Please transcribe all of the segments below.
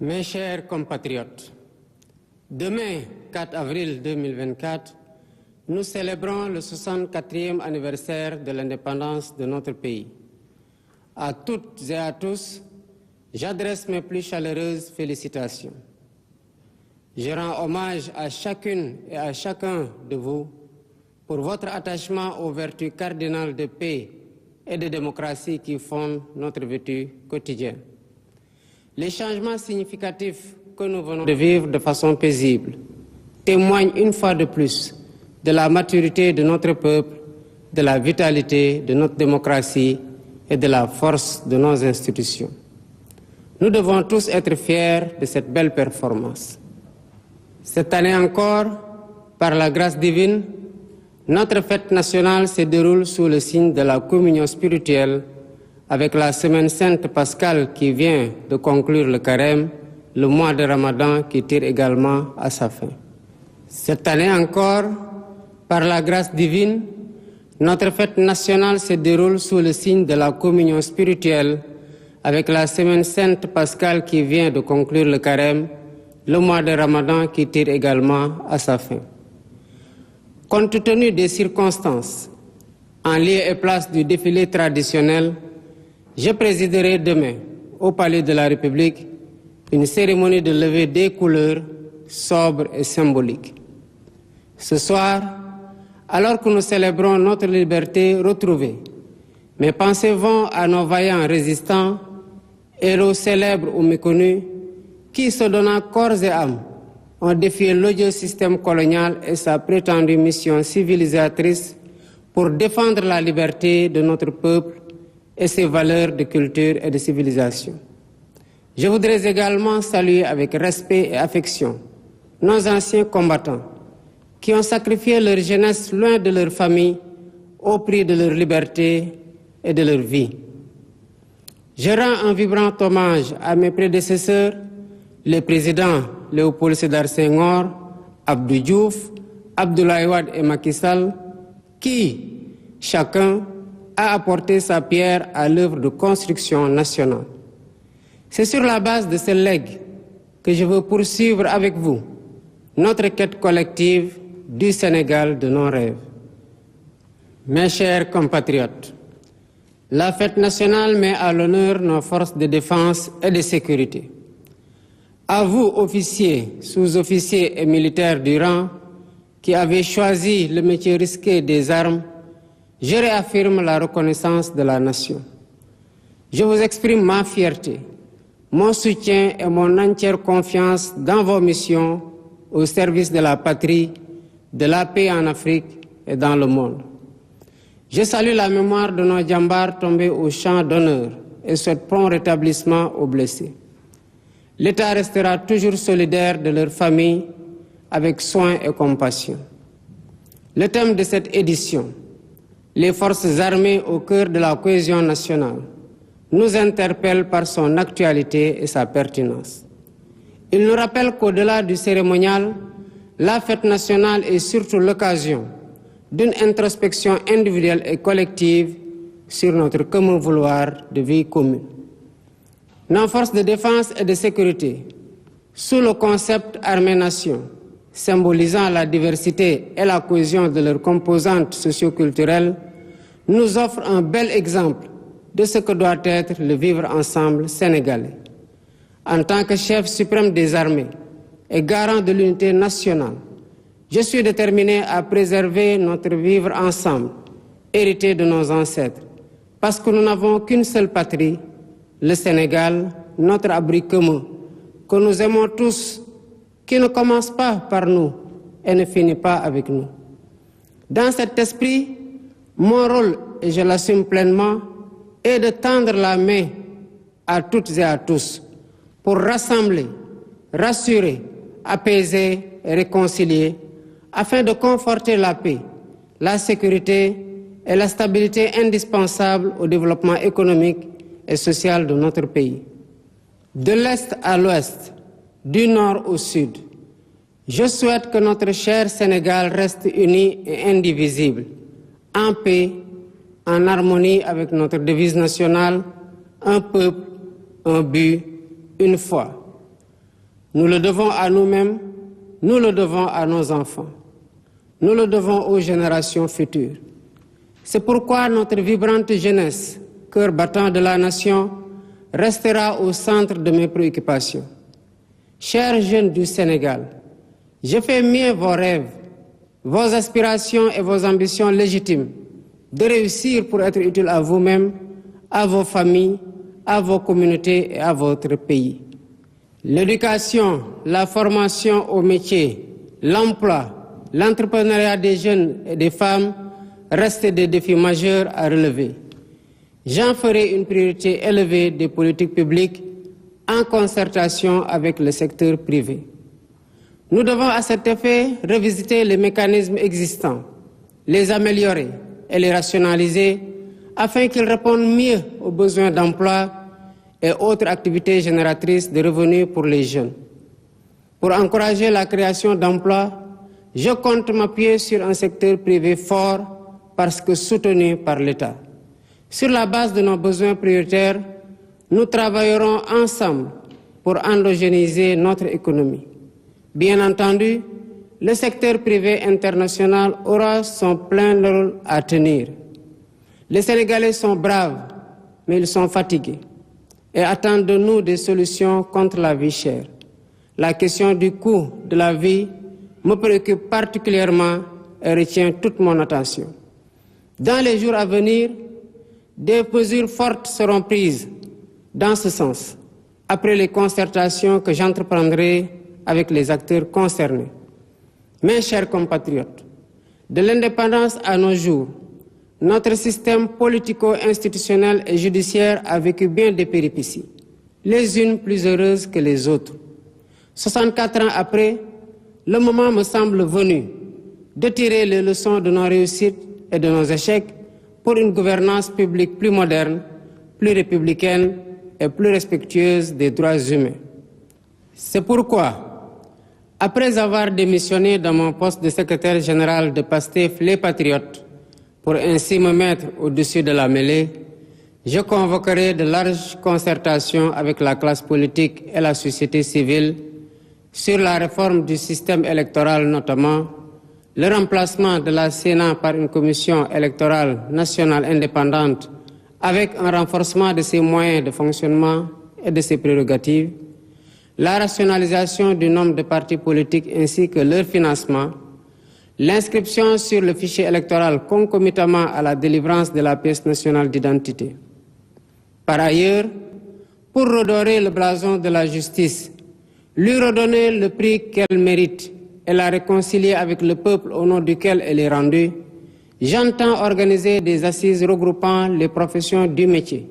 Mes chers compatriotes, demain, 4 avril 2024, nous célébrons le 64e anniversaire de l'indépendance de notre pays. À toutes et à tous, j'adresse mes plus chaleureuses félicitations. Je rends hommage à chacune et à chacun de vous pour votre attachement aux vertus cardinales de paix et de démocratie qui fondent notre vécu quotidien. Les changements significatifs que nous venons de vivre de façon paisible témoignent une fois de plus de la maturité de notre peuple, de la vitalité de notre démocratie et de la force de nos institutions. Nous devons tous être fiers de cette belle performance. Cette année encore, par la grâce divine, notre fête nationale se déroule sous le signe de la communion spirituelle avec la semaine sainte pascale qui vient de conclure le carême, le mois de Ramadan qui tire également à sa fin. Cette année encore, par la grâce divine, notre fête nationale se déroule sous le signe de la communion spirituelle avec la semaine sainte pascale qui vient de conclure le carême, le mois de Ramadan qui tire également à sa fin. Compte tenu des circonstances, en lieu et place du défilé traditionnel, je présiderai demain, au Palais de la République, une cérémonie de levée des couleurs sobre et symbolique. Ce soir, alors que nous célébrons notre liberté retrouvée, mes pensées vont à nos vaillants résistants, héros célèbres ou méconnus, qui, se donnant corps et âme, ont défié l'odieux système colonial et sa prétendue mission civilisatrice pour défendre la liberté de notre peuple et ses valeurs de culture et de civilisation. Je voudrais également saluer avec respect et affection nos anciens combattants qui ont sacrifié leur jeunesse loin de leur famille au prix de leur liberté et de leur vie. Je rends un vibrant hommage à mes prédécesseurs, les présidents Léopold Sédar Senghor, Abdou Diouf, Abdoulaye Wade et Macky Sall, qui, chacun, a apporté sa pierre à l'œuvre de construction nationale. C'est sur la base de ce legs que je veux poursuivre avec vous notre quête collective du Sénégal de nos rêves. Mes chers compatriotes, la fête nationale met à l'honneur nos forces de défense et de sécurité. À vous, officiers, sous-officiers et militaires du rang, qui avez choisi le métier risqué des armes, je réaffirme la reconnaissance de la nation. Je vous exprime ma fierté, mon soutien et mon entière confiance dans vos missions au service de la patrie, de la paix en Afrique et dans le monde. Je salue la mémoire de nos djambars tombés au champ d'honneur et souhaite prompt rétablissement aux blessés. L'État restera toujours solidaire de leurs familles avec soin et compassion. Le thème de cette édition, les forces armées au cœur de la cohésion nationale, nous interpelle par son actualité et sa pertinence. Il nous rappelle qu'au-delà du cérémonial, la fête nationale est surtout l'occasion d'une introspection individuelle et collective sur notre commun vouloir de vie commune. Nos forces de défense et de sécurité, sous le concept armée-nation, symbolisant la diversité et la cohésion de leurs composantes socio-culturelles, nous offrent un bel exemple de ce que doit être le vivre ensemble sénégalais. En tant que chef suprême des armées et garant de l'unité nationale, je suis déterminé à préserver notre vivre ensemble, hérité de nos ancêtres, parce que nous n'avons qu'une seule patrie, le Sénégal, notre abri commun, que nous aimons tous, qui ne commence pas par nous et ne finit pas avec nous. Dans cet esprit, mon rôle, et je l'assume pleinement, est de tendre la main à toutes et à tous pour rassembler, rassurer, apaiser et réconcilier afin de conforter la paix, la sécurité et la stabilité indispensables au développement économique et social de notre pays. De l'Est à l'Ouest, du Nord au Sud, je souhaite que notre cher Sénégal reste uni et indivisible, en paix, en harmonie avec notre devise nationale, un peuple, un but, une foi. Nous le devons à nous-mêmes, nous le devons à nos enfants, nous le devons aux générations futures. C'est pourquoi notre vibrante jeunesse, cœur battant de la nation, restera au centre de mes préoccupations. Chers jeunes du Sénégal, je fais mien vos rêves, vos aspirations et vos ambitions légitimes de réussir pour être utile à vous-même, à vos familles, à vos communautés et à votre pays. L'éducation, la formation au métier, l'emploi, l'entrepreneuriat des jeunes et des femmes restent des défis majeurs à relever. J'en ferai une priorité élevée des politiques publiques en concertation avec le secteur privé. Nous devons à cet effet revisiter les mécanismes existants, les améliorer et les rationaliser afin qu'ils répondent mieux aux besoins d'emploi et autres activités génératrices de revenus pour les jeunes. Pour encourager la création d'emplois, je compte m'appuyer sur un secteur privé fort parce que soutenu par l'État. Sur la base de nos besoins prioritaires, nous travaillerons ensemble pour endogénéiser notre économie. Bien entendu, le secteur privé international aura son plein rôle à tenir. Les Sénégalais sont braves, mais ils sont fatigués et attendent de nous des solutions contre la vie chère. La question du coût de la vie me préoccupe particulièrement et retient toute mon attention. Dans les jours à venir, des mesures fortes seront prises dans ce sens, après les concertations que j'entreprendrai avec les acteurs concernés. Mes chers compatriotes, de l'indépendance à nos jours, notre système politico-institutionnel et judiciaire a vécu bien des péripéties, les unes plus heureuses que les autres. 64 ans après, le moment me semble venu de tirer les leçons de nos réussites et de nos échecs pour une gouvernance publique plus moderne, plus républicaine et plus respectueuse des droits humains. C'est pourquoi, après avoir démissionné de mon poste de secrétaire général de PASTEF Les Patriotes, pour ainsi me mettre au-dessus de la mêlée, je convoquerai de larges concertations avec la classe politique et la société civile sur la réforme du système électoral notamment, le remplacement de la Sénat par une commission électorale nationale indépendante avec un renforcement de ses moyens de fonctionnement et de ses prérogatives, la rationalisation du nombre de partis politiques ainsi que leur financement, l'inscription sur le fichier électoral concomitamment à la délivrance de la pièce nationale d'identité. Par ailleurs, pour redorer le blason de la justice, lui redonner le prix qu'elle mérite et la réconcilier avec le peuple au nom duquel elle est rendue, j'entends organiser des assises regroupant les professions du métier,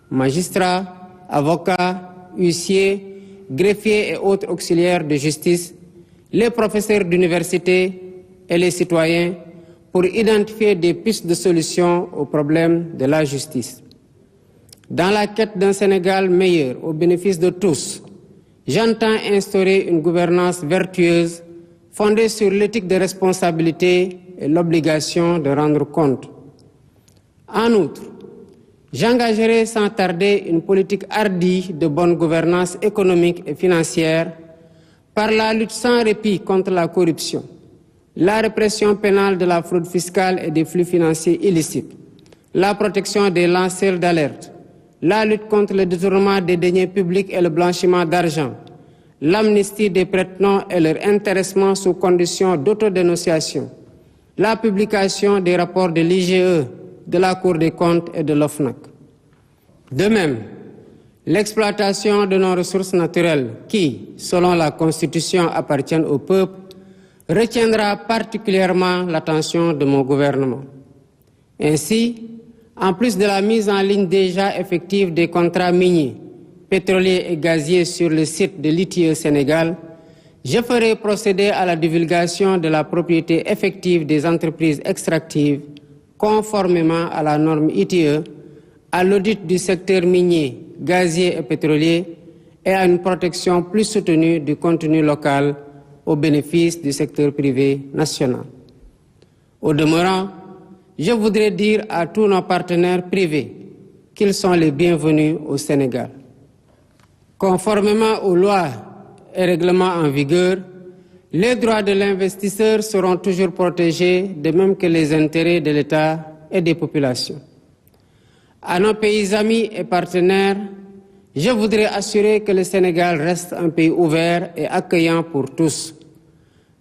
magistrats, avocats, huissiers, greffiers et autres auxiliaires de justice, les professeurs d'université et les citoyens pour identifier des pistes de solutions aux problèmes de la justice. Dans la quête d'un Sénégal meilleur au bénéfice de tous, j'entends instaurer une gouvernance vertueuse fondée sur l'éthique de responsabilité et l'obligation de rendre compte. En outre, j'engagerai sans tarder une politique hardie de bonne gouvernance économique et financière par la lutte sans répit contre la corruption, la répression pénale de la fraude fiscale et des flux financiers illicites, la protection des lanceurs d'alerte, la lutte contre le détournement des deniers publics et le blanchiment d'argent, l'amnistie des prête-noms et leur intéressement sous condition d'autodénonciation, la publication des rapports de l'IGE, de la Cour des comptes et de l'OFNAC. De même, l'exploitation de nos ressources naturelles qui, selon la Constitution, appartiennent au peuple, retiendra particulièrement l'attention de mon gouvernement. Ainsi, en plus de la mise en ligne déjà effective des contrats miniers, pétroliers et gaziers sur le site de l'ITIE Sénégal, je ferai procéder à la divulgation de la propriété effective des entreprises extractives conformément à la norme ITIE, à l'audit du secteur minier, gazier et pétrolier et à une protection plus soutenue du contenu local au bénéfice du secteur privé national. Au demeurant, je voudrais dire à tous nos partenaires privés qu'ils sont les bienvenus au Sénégal. Conformément aux lois et règlements en vigueur, les droits de l'investisseur seront toujours protégés, de même que les intérêts de l'État et des populations. À nos pays amis et partenaires, je voudrais assurer que le Sénégal reste un pays ouvert et accueillant pour tous.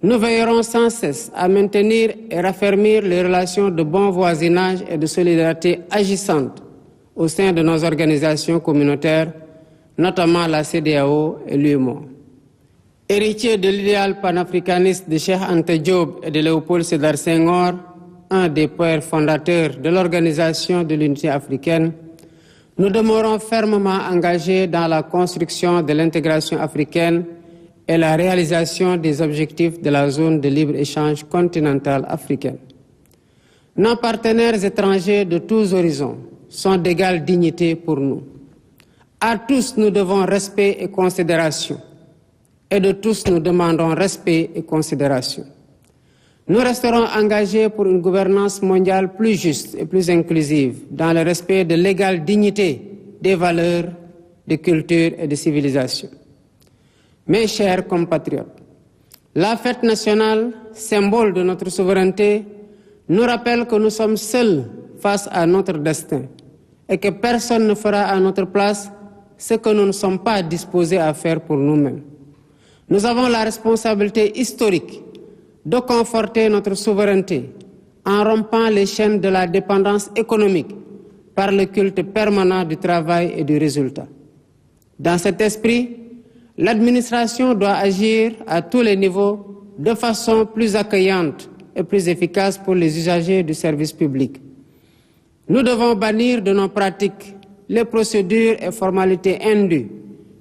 Nous veillerons sans cesse à maintenir et raffermir les relations de bon voisinage et de solidarité agissantes au sein de nos organisations communautaires, notamment la CEDEAO et l'UEMOA. Héritier de l'idéal panafricaniste de Cheikh Anta Diop et de Léopold Sédar Senghor, un des pères fondateurs de l'Organisation de l'Unité africaine, nous demeurons fermement engagés dans la construction de l'intégration africaine et la réalisation des objectifs de la zone de libre-échange continentale africaine. Nos partenaires étrangers de tous horizons sont d'égale dignité pour nous. À tous, nous devons respect et considération. Et de tous, nous demandons respect et considération. Nous resterons engagés pour une gouvernance mondiale plus juste et plus inclusive, dans le respect de l'égale dignité des valeurs, de culture et de civilisation. Mes chers compatriotes, la fête nationale, symbole de notre souveraineté, nous rappelle que nous sommes seuls face à notre destin et que personne ne fera à notre place ce que nous ne sommes pas disposés à faire pour nous-mêmes. Nous avons la responsabilité historique de conforter notre souveraineté en rompant les chaînes de la dépendance économique par le culte permanent du travail et du résultat. Dans cet esprit, l'administration doit agir à tous les niveaux de façon plus accueillante et plus efficace pour les usagers du service public. Nous devons bannir de nos pratiques les procédures et formalités indues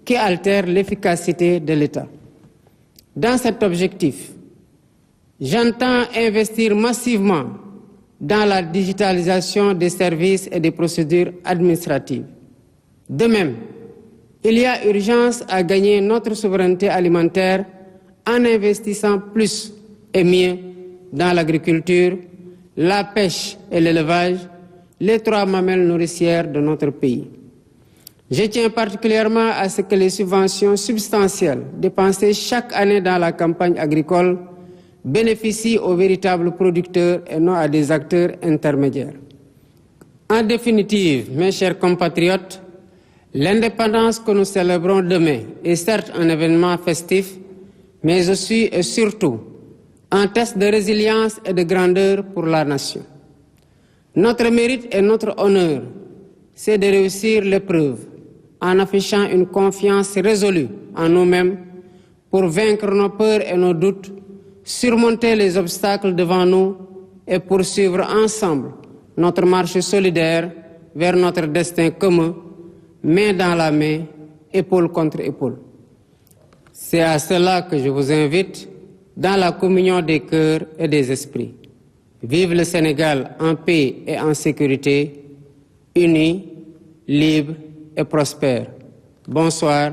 qui altèrent l'efficacité de l'État. Dans cet objectif, j'entends investir massivement dans la digitalisation des services et des procédures administratives. De même, il y a urgence à gagner notre souveraineté alimentaire en investissant plus et mieux dans l'agriculture, la pêche et l'élevage, les trois mamelles nourricières de notre pays. Je tiens particulièrement à ce que les subventions substantielles dépensées chaque année dans la campagne agricole bénéficient aux véritables producteurs et non à des acteurs intermédiaires. En définitive, mes chers compatriotes, l'indépendance que nous célébrons demain est certes un événement festif, mais aussi et surtout un test de résilience et de grandeur pour la nation. Notre mérite et notre honneur, c'est de réussir l'épreuve en affichant une confiance résolue en nous-mêmes pour vaincre nos peurs et nos doutes, surmonter les obstacles devant nous et poursuivre ensemble notre marche solidaire vers notre destin commun, main dans la main, épaule contre épaule. C'est à cela que je vous invite dans la communion des cœurs et des esprits. Vive le Sénégal en paix et en sécurité, unis, libres et prospères. Bonsoir.